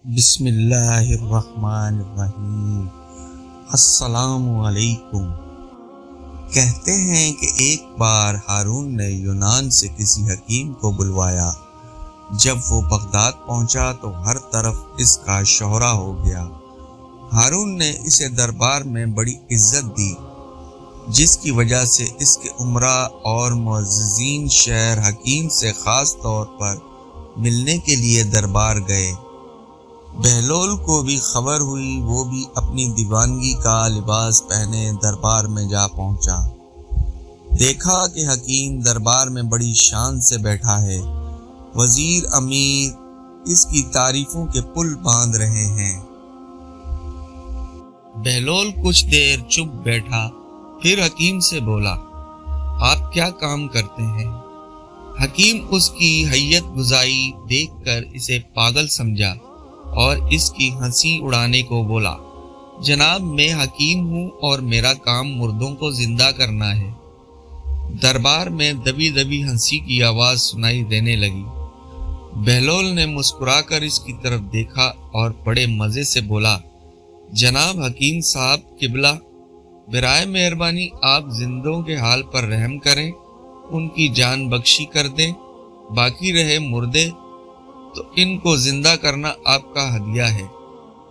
بسم اللہ الرحمن الرحیم۔ السلام علیکم۔ کہتے ہیں کہ ایک بار ہارون نے یونان سے کسی حکیم کو بلوایا۔ جب وہ بغداد پہنچا تو ہر طرف اس کا شہرہ ہو گیا۔ ہارون نے اسے دربار میں بڑی عزت دی، جس کی وجہ سے اس کے امراء اور معززین شہر حکیم سے خاص طور پر ملنے کے لیے دربار گئے۔ بہلول کو بھی خبر ہوئی، وہ بھی اپنی دیوانگی کا لباس پہنے دربار میں جا پہنچا۔ دیکھا کہ حکیم دربار میں بڑی شان سے بیٹھا ہے، وزیر امیر اس کی تعریفوں کے پل باندھ رہے ہیں۔ بہلول کچھ دیر چپ بیٹھا، پھر حکیم سے بولا، آپ کیا کام کرتے ہیں؟ حکیم اس کی حیت گزائی دیکھ کر اسے پاگل سمجھا اور اس کی ہنسی اڑانے کو بولا، جناب میں حکیم ہوں اور میرا کام مردوں کو زندہ کرنا ہے۔ دربار میں دبی دبی ہنسی کی آواز سنائی دینے لگی۔ بہلول نے مسکرا کر اس کی طرف دیکھا اور بڑے مزے سے بولا، جناب حکیم صاحب قبلہ، برائے مہربانی آپ زندوں کے حال پر رحم کریں، ان کی جان بخشی کر دیں، باقی رہے مردے تو ان کو زندہ کرنا آپ کا ہدیہ ہے۔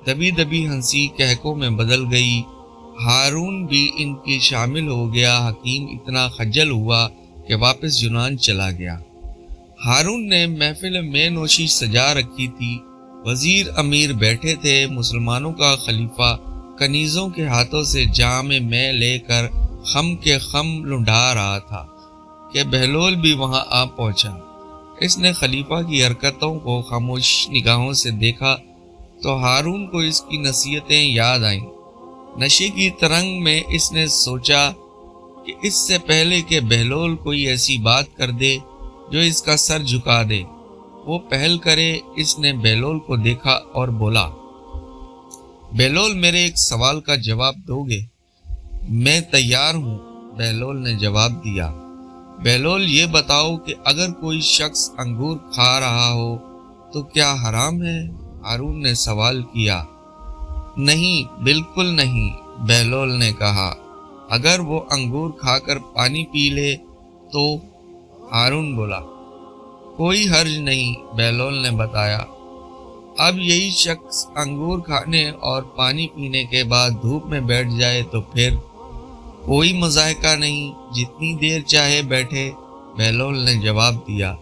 دبی دبی ہنسی کہکوں میں بدل گئی۔ ہارون بھی ان کی شامل ہو گیا۔ حکیم اتنا خجل ہوا کہ واپس یونان چلا گیا۔ ہارون نے محفل میں نوشی سجا رکھی تھی، وزیر امیر بیٹھے تھے، مسلمانوں کا خلیفہ کنیزوں کے ہاتھوں سے جام میں لے کر خم کے خم لنڈا رہا تھا کہ بہلول بھی وہاں آ پہنچا۔ اس نے خلیفہ کی حرکتوں کو خاموش نگاہوں سے دیکھا تو ہارون کو اس کی نصیحتیں یاد آئیں۔ نشے کی ترنگ میں اس نے سوچا کہ اس سے پہلے کہ بہلول کوئی ایسی بات کر دے جو اس کا سر جھکا دے، وہ پہل کرے۔ اس نے بہلول کو دیکھا اور بولا، بہلول میرے ایک سوال کا جواب دو گے؟ میں تیار ہوں، بہلول نے جواب دیا۔ بہلول یہ بتاؤ کہ اگر کوئی شخص انگور کھا رہا ہو تو کیا حرام ہے؟ ہارون نے سوال کیا۔ نہیں، بالکل نہیں، بہلول نے کہا۔ اگر وہ انگور کھا کر پانی پی لے تو؟ ہارون بولا۔ کوئی حرج نہیں، بہلول نے بتایا۔ اب یہی شخص انگور کھانے اور پانی پینے کے بعد دھوپ میں بیٹھ جائے تو پھر؟ کوئی مضائقہ نہیں، جتنی دیر چاہے بیٹھے، بہلول نے جواب دیا۔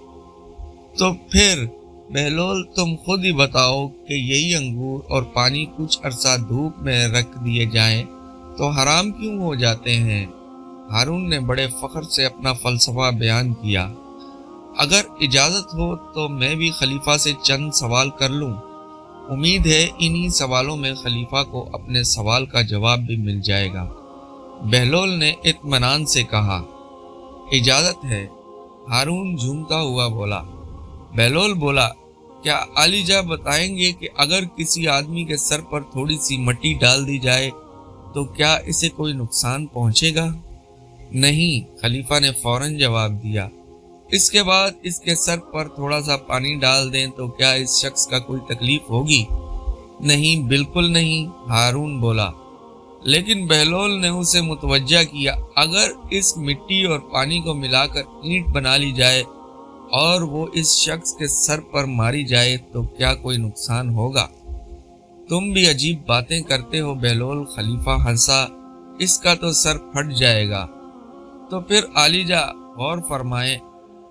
تو پھر بہلول تم خود ہی بتاؤ کہ یہی انگور اور پانی کچھ عرصہ دھوپ میں رکھ دیے جائیں تو حرام کیوں ہو جاتے ہیں؟ ہارون نے بڑے فخر سے اپنا فلسفہ بیان کیا۔ اگر اجازت ہو تو میں بھی خلیفہ سے چند سوال کر لوں، امید ہے انہی سوالوں میں خلیفہ کو اپنے سوال کا جواب بھی مل جائے گا۔ بہلول نے اطمینان سے کہا، اجازت ہے۔ ہارون جھومتا ہوا بولا۔ بہلول بولا، کیا عالی جاں بتائیں گے کہ اگر کسی آدمی کے سر پر تھوڑی سی مٹی ڈال دی جائے تو کیا اسے کوئی نقصان پہنچے گا؟ نہیں، خلیفہ نے فوراً جواب دیا۔ اس کے بعد اس کے سر پر تھوڑا سا پانی ڈال دیں تو کیا اس شخص کا کوئی تکلیف ہوگی؟ نہیں، بالکل نہیں، ہارون بولا۔ لیکن بہلول نے اسے متوجہ کیا، اگر اس مٹی اور پانی کو ملا کر اینٹ بنا لی جائے اور وہ اس شخص کے سر پر ماری جائے تو کیا کوئی نقصان ہوگا؟ تم بھی عجیب باتیں کرتے ہو بہلول، خلیفہ ہنسا، اس کا تو سر پھٹ جائے گا۔ تو پھر عالی جاں غور فرمائیں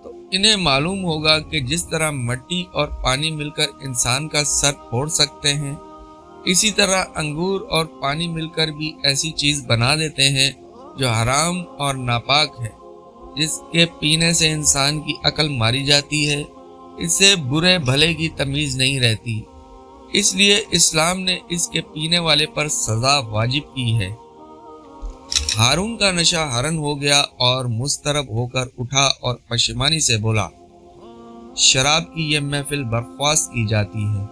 تو انہیں معلوم ہوگا کہ جس طرح مٹی اور پانی مل کر انسان کا سر پھوڑ سکتے ہیں، اسی طرح انگور اور پانی مل کر بھی ایسی چیز بنا دیتے ہیں جو حرام اور ناپاک ہے، جس کے پینے سے انسان کی عقل ماری جاتی ہے، اسے برے بھلے کی تمیز نہیں رہتی، اس لیے اسلام نے اس کے پینے والے پر سزا واجب کی ہے۔ ہارون کا نشہ حرن ہو گیا اور مضطرب ہو کر اٹھا اور پشیمانی سے بولا، شراب کی یہ محفل برخواست کی جاتی ہے۔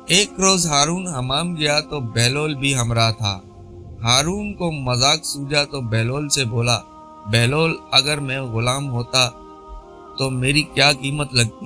ایک روز ہارون حمام گیا تو بہلول بھی ہمراہ تھا۔ ہارون کو مذاق سوجا تو بہلول سے بولا، بہلول اگر میں غلام ہوتا تو میری کیا قیمت لگتی؟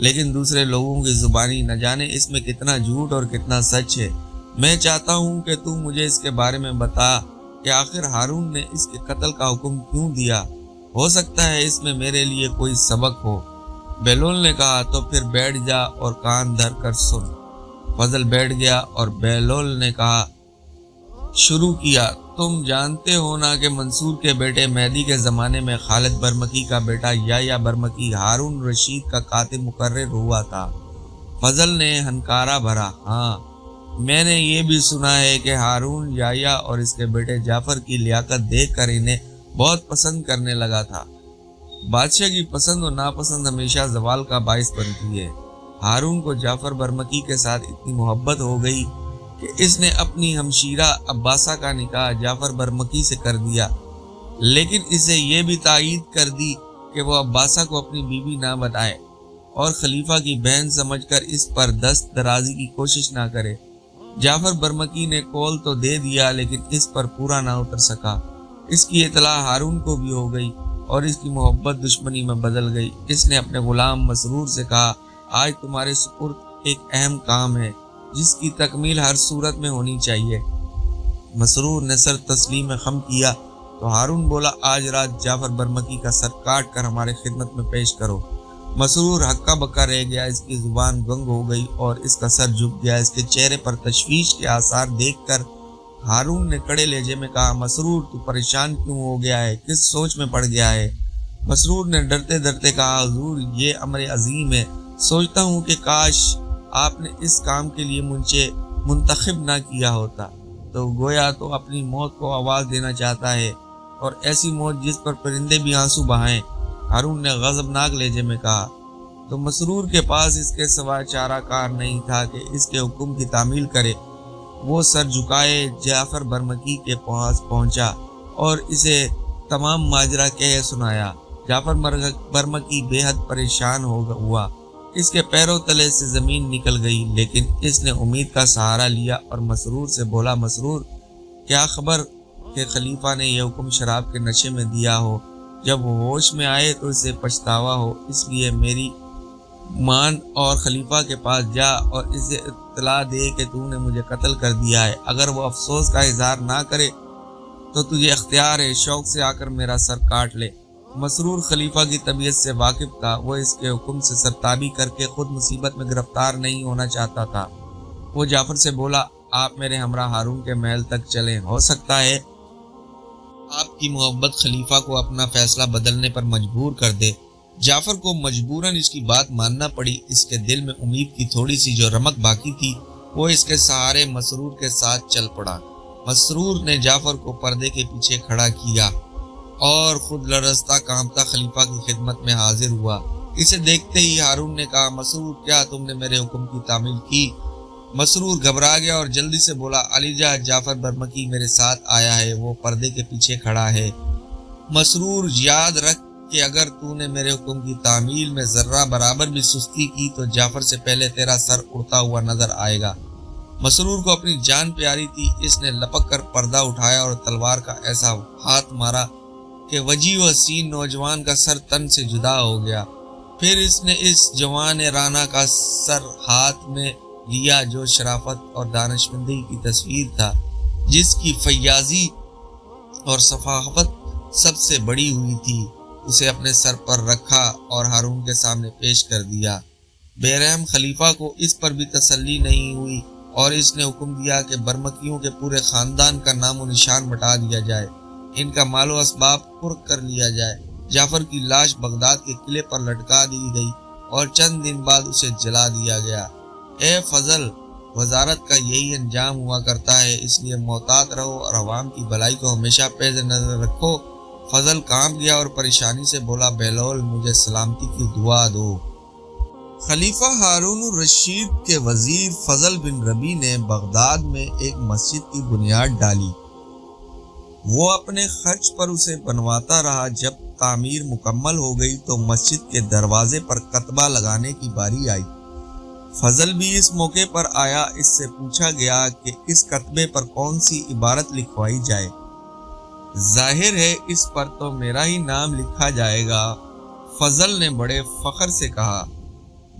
لیکن دوسرے لوگوں کی زبانی نہ جانے اس میں کتنا جھوٹ اور کتنا سچ ہے۔ میں چاہتا ہوں کہ تو مجھے اس کے بارے میں بتا کہ آخر ہارون نے اس کے قتل کا حکم کیوں دیا؟ ہو سکتا ہے اس میں میرے لیے کوئی سبق ہو۔ بہلول نے کہا تو پھر بیٹھ جا اور کان دھر کر سن۔ فضل بیٹھ گیا اور بہلول نے کہا شروع کیا، تم جانتے ہو نا کہ منصور کے بیٹے مہدی کے زمانے میں خالد برمکی کا بیٹا یحییٰ برمکی ہارون رشید کا کاتب مقرر ہوا تھا۔ فضل نے ہنکارا بھرا، ہاں میں نے یہ بھی سنا ہے کہ ہارون یحییٰ اور اس کے بیٹے جعفر کی لیاقت دیکھ کر انہیں بہت پسند کرنے لگا تھا۔ بادشاہ کی پسند و ناپسند ہمیشہ زوال کا باعث بنتی ہے۔ ہارون کو جعفر برمکی کے ساتھ اتنی محبت ہو گئی کہ اس نے اپنی ہمشیرہ عباسہ کا نکاح جعفر برمکی سے کر دیا، لیکن اسے یہ بھی تائید کر دی کہ وہ عباسہ کو اپنی بیوی نہ بنائے اور خلیفہ کی بہن سمجھ کر اس پر دست درازی کی کوشش نہ کرے۔ جعفر برمکی نے کول تو دے دیا لیکن اس پر پورا نہ اتر سکا۔ اس کی اطلاع ہارون کو بھی ہو گئی اور اس کی محبت دشمنی میں بدل گئی۔ اس نے اپنے غلام مسرور سے کہا، آج تمہارے سپرد ایک اہم کام ہے جس کی تکمیل ہر صورت میں ہونی چاہیے۔ مسرور نے سر تسلیم خم کیا تو ہارون بولا، آج رات جعفر برمکی کا سر کاٹ کر ہمارے خدمت میں پیش کرو۔ مسرور ہکا بکا رہ گیا، اس کی زبان گنگ ہو گئی اور اس کا سر جھک گیا۔ اس کے چہرے پر تشویش کے آثار دیکھ کر ہارون نے کڑے لہجے میں کہا، مسرور تو پریشان کیوں ہو گیا ہے؟ کس سوچ میں پڑ گیا ہے؟ مسرور نے ڈرتے ڈرتے کہا، حضور یہ امر عظیم ہے، سوچتا ہوں کہ کاش آپ نے اس کام کے لیے مجھے منتخب نہ کیا ہوتا۔ تو گویا تو اپنی موت کو آواز دینا چاہتا ہے، اور ایسی موت جس پر پرندے بھی آنسو بہائیں۔ ہارون نے غضبناک لہجے میں کہا۔ تو مسرور کے پاس اس کے سوا چارہ کار نہیں تھا کہ اس کے حکم کی تعمیل کرے۔ وہ سر جھکائے جعفر برمکی کے پاس پہنچا اور اسے تمام ماجرا کہہ سنایا۔ جعفر برمکی بے حد پریشان ہوا، اس کے پیروں تلے سے زمین نکل گئی، لیکن اس نے امید کا سہارا لیا اور مسرور سے بولا، مسرور کیا خبر کہ خلیفہ نے یہ حکم شراب کے نشے میں دیا ہو؟ جب وہ ہوش میں آئے تو اسے پچھتاوا ہو، اس لیے میری مان اور خلیفہ کے پاس جا اور اسے اطلاع دے کہ تو نے مجھے قتل کر دیا ہے۔ اگر وہ افسوس کا اظہار نہ کرے تو تجھے اختیار ہے، شوق سے آ کر میرا سر کاٹ لے۔ مسرور خلیفہ کی طبیعت سے واقف تھا، وہ اس کے حکم سے سرتابی کر کے خود مصیبت میں گرفتار نہیں ہونا چاہتا تھا۔ وہ جعفر سے بولا، آپ میرے ہمراہ ہارون کے محل تک چلیں، ہو سکتا ہے آپ کی محبت خلیفہ کو اپنا فیصلہ بدلنے پر مجبور کر دے۔ جعفر کو مجبوراً اس کی بات ماننا پڑی۔ اس کے دل میں امید کی تھوڑی سی جو رمق باقی تھی وہ اس کے سہارے مسرور کے ساتھ چل پڑا۔ مسرور نے جعفر کو پردے کے پیچھے کھڑا کیا اور خود لرزتا کانپتا خلیفہ کی خدمت میں حاضر ہوا۔ اسے دیکھتے ہی ہارون نے کہا، مسرور کیا تم نے میرے حکم کی تعمیل کی؟ مسرور گھبرا گیا اور جلدی سے بولا، علی جا جعفر برمکی میرے ساتھ آیا ہے، وہ پردے کے پیچھے کھڑا ہے۔ مسرور یاد رکھ کہ اگر تو نے میرے حکم کی تعمیل میں ذرہ برابر بھی سستی کی تو جعفر سے پہلے تیرا سر اڑتا ہوا نظر آئے گا۔ مسرور کو اپنی جان پیاری تھی، اس نے لپک کر پردہ اٹھایا اور تلوار کا ایسا ہاتھ مارا کہ وجیح و حسین نوجوان کا سر تن سے جدا ہو گیا۔ پھر اس نے اس جوان رانا کا سر ہاتھ میں لیا جو شرافت اور دانشمندی کی تصویر تھا، جس کی فیاضی اور صفاحت سب سے بڑی ہوئی تھی، اسے اپنے سر پر رکھا اور ہارون کے سامنے پیش کر دیا۔ بے رحم خلیفہ کو اس پر بھی تسلی نہیں ہوئی اور اس نے حکم دیا کہ برمکیوں کے پورے خاندان کا نام و نشان مٹا دیا جائے، ان کا مال و اسباب پرکھ کر لیا جائے۔ جعفر کی لاش بغداد کے قلعے پر لٹکا دی گئی اور چند دن بعد اسے جلا دیا گیا۔ اے فضل، وزارت کا یہی انجام ہوا کرتا ہے، اس لیے محتاط رہو اور عوام کی بھلائی کو ہمیشہ پیش نظر رکھو۔ فضل کانپ گیا اور پریشانی سے بولا، بہلول مجھے سلامتی کی دعا دو۔ خلیفہ ہارون الرشید کے وزیر فضل بن ربیع نے بغداد میں ایک مسجد کی بنیاد ڈالی۔ وہ اپنے خرچ پر اسے بنواتا رہا۔ جب تعمیر مکمل ہو گئی تو مسجد کے دروازے پر کتبہ لگانے کی باری آئی۔ فضل بھی اس موقع پر آیا۔ اس سے پوچھا گیا کہ اس کتبے پر کون سی عبارت لکھوائی جائے۔ ظاہر ہے اس پر تو میرا ہی نام لکھا جائے گا، فضل نے بڑے فخر سے کہا۔